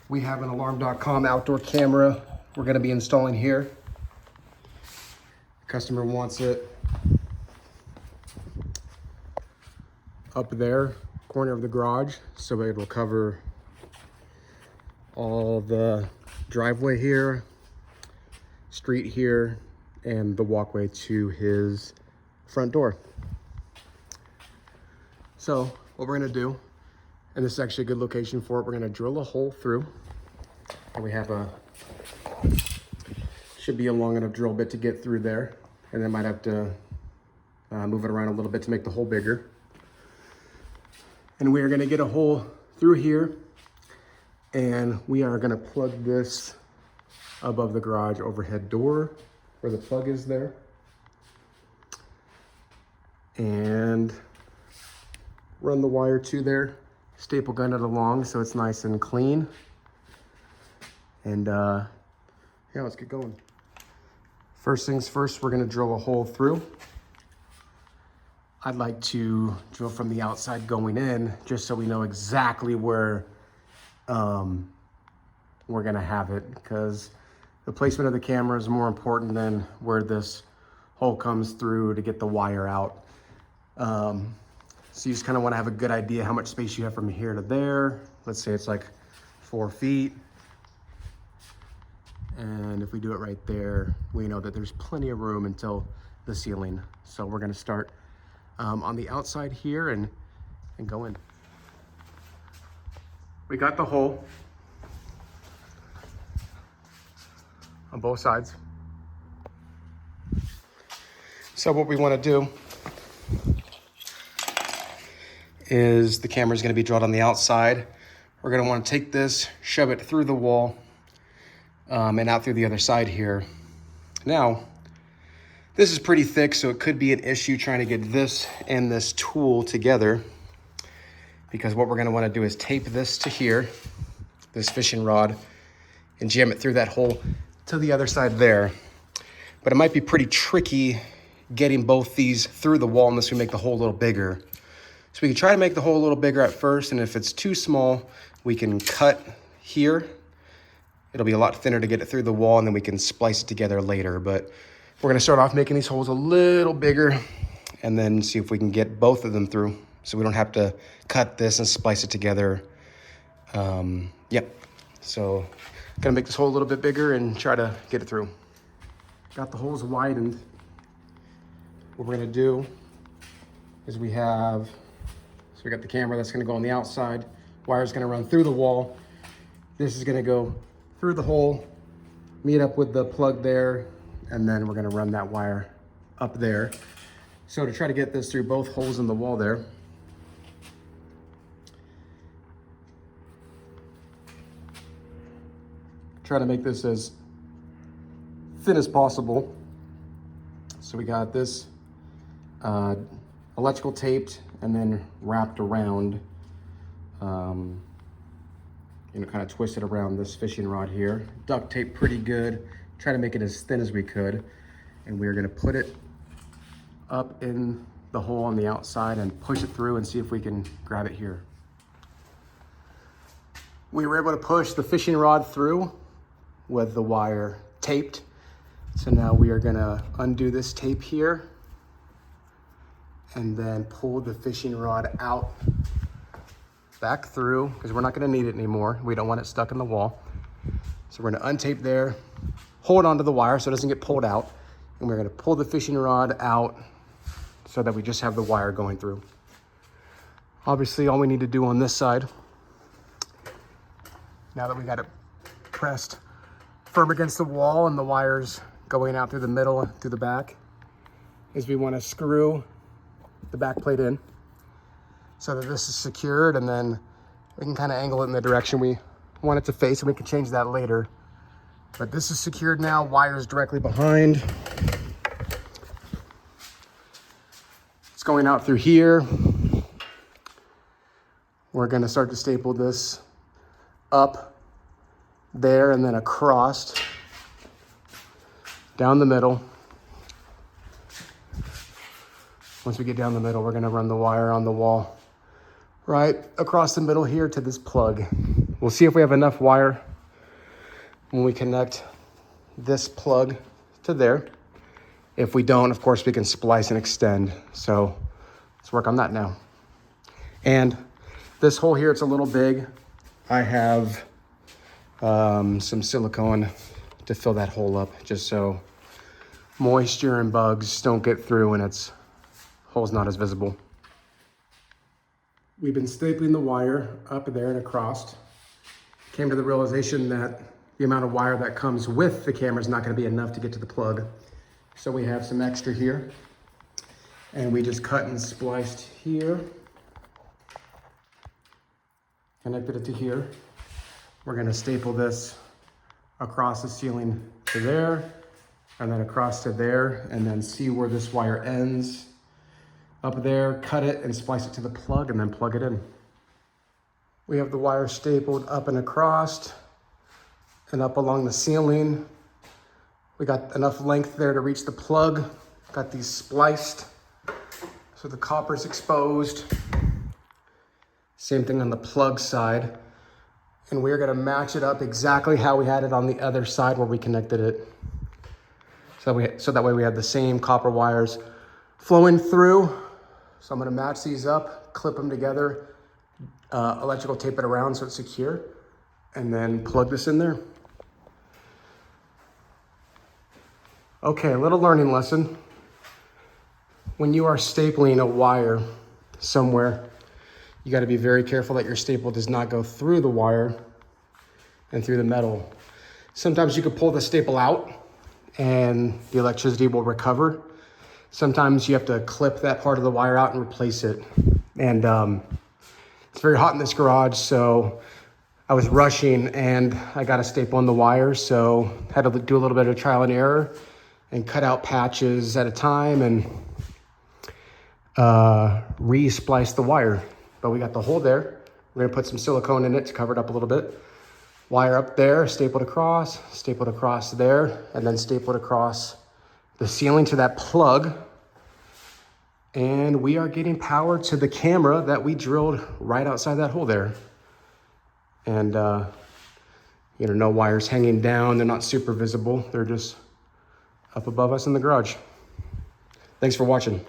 We have an Alarm.com outdoor camera we're gonna be installing here. Customer wants it up there, corner of the garage, so it will cover all the driveway here, street here, and the walkway to his front door. So what we're gonna do, and this is actually a good location for it, we're gonna drill a hole through, and we have should be a long enough drill bit to get through there, and then might have to move it around a little bit to make the hole bigger. And we are gonna get a hole through here, and we are gonna plug this above the garage overhead door where the plug is there. And run the wire to there, staple gun it along so it's nice and clean. And yeah, let's get going. First things first, we're gonna drill a hole through. I'd like to drill from the outside going in, just so we know exactly where we're gonna have it, because the placement of the camera is more important than where this hole comes through to get the wire out. So you just kind of want to have a good idea how much space you have from here to there. Let's say it's like 4 feet. And if we do it right there, we know that there's plenty of room until the ceiling. So we're gonna start on the outside here and go in. We got the hole on both sides. So what we want to do is the camera is going to be drilled on the outside. We're going to want to take this, shove it through the wall and out through the other side here. Now, this is pretty thick, so it could be an issue trying to get this and this tool together, because what we're going to want to do is tape this to here, this fishing rod, and jam it through that hole to the other side there. But it might be pretty tricky getting both these through the wall unless we make the hole a little bigger. So we can try to make the hole a little bigger at first, and if it's too small, we can cut here. It'll be a lot thinner to get it through the wall, and then we can splice it together later. But we're gonna start off making these holes a little bigger and then see if we can get both of them through, so we don't have to cut this and splice it together. Yep, so gonna make this hole a little bit bigger and try to get it through. Got the holes widened. What we're gonna do is we got the camera that's gonna go on the outside. Wire's gonna run through the wall. This is gonna go through the hole, meet up with the plug there, and then we're gonna run that wire up there. So to try to get this through both holes in the wall there, try to make this as thin as possible. So we got this electrical taped and then wrapped around, kind of twisted around this fishing rod here. Duct tape pretty good. Try to make it as thin as we could. And we're gonna put it up in the hole on the outside and push it through and see if we can grab it here. We were able to push the fishing rod through with the wire taped. So now we are gonna undo this tape here and then pull the fishing rod out back through, because we're not gonna need it anymore. We don't want it stuck in the wall. So we're gonna untape there, hold onto the wire so it doesn't get pulled out, and we're gonna pull the fishing rod out so that we just have the wire going through. Obviously, all we need to do on this side, now that we got it pressed firm against the wall and the wires going out through the middle and through the back, is we wanna screw the back plate in so that this is secured, and then we can kind of angle it in the direction we want it to face, and we can change that later. But this is secured now, wires directly behind. It's going out through here. We're gonna start to staple this up there and then across, down the middle. Once we get down the middle, we're gonna run the wire on the wall right across the middle here to this plug. we'll see if we have enough wire when we connect this plug to there. If we don't, of course, we can splice and extend. So let's work on that now. And this hole here, it's a little big. I have some silicone to fill that hole up, just so moisture and bugs don't get through and its hole's not as visible. We've been stapling the wire up there and across. Came to the realization that the amount of wire that comes with the camera is not going to be enough to get to the plug. So we have some extra here, and we just cut and spliced here, connected it to here. We're going to staple this across the ceiling to there, and then across to there, and then see where this wire ends up there, cut it and splice it to the plug, and then plug it in. We have the wire stapled up and across and up along the ceiling. We got enough length there to reach the plug. Got these spliced so the copper's exposed. Same thing on the plug side. And we're gonna match it up exactly how we had it on the other side where we connected it. So that way we have the same copper wires flowing through. So I'm gonna match these up, clip them together, electrical tape it around so it's secure, and then plug this in there. Okay, a little learning lesson. When you are stapling a wire somewhere, you gotta be very careful that your staple does not go through the wire and through the metal. Sometimes you could pull the staple out and the electricity will recover. Sometimes you have to clip that part of the wire out and replace it. And it's very hot in this garage, so I was rushing and I got a staple on the wire, so had to do a little bit of trial and error and cut out patches at a time and re-splice the wire. But we got the hole there. We're gonna put some silicone in it to cover it up a little bit. Wire up there, stapled across there, and then stapled across the ceiling to that plug. And we are getting power to the camera that we drilled right outside that hole there. And no wires hanging down. They're not super visible. They're just up above us in the garage. Thanks for watching.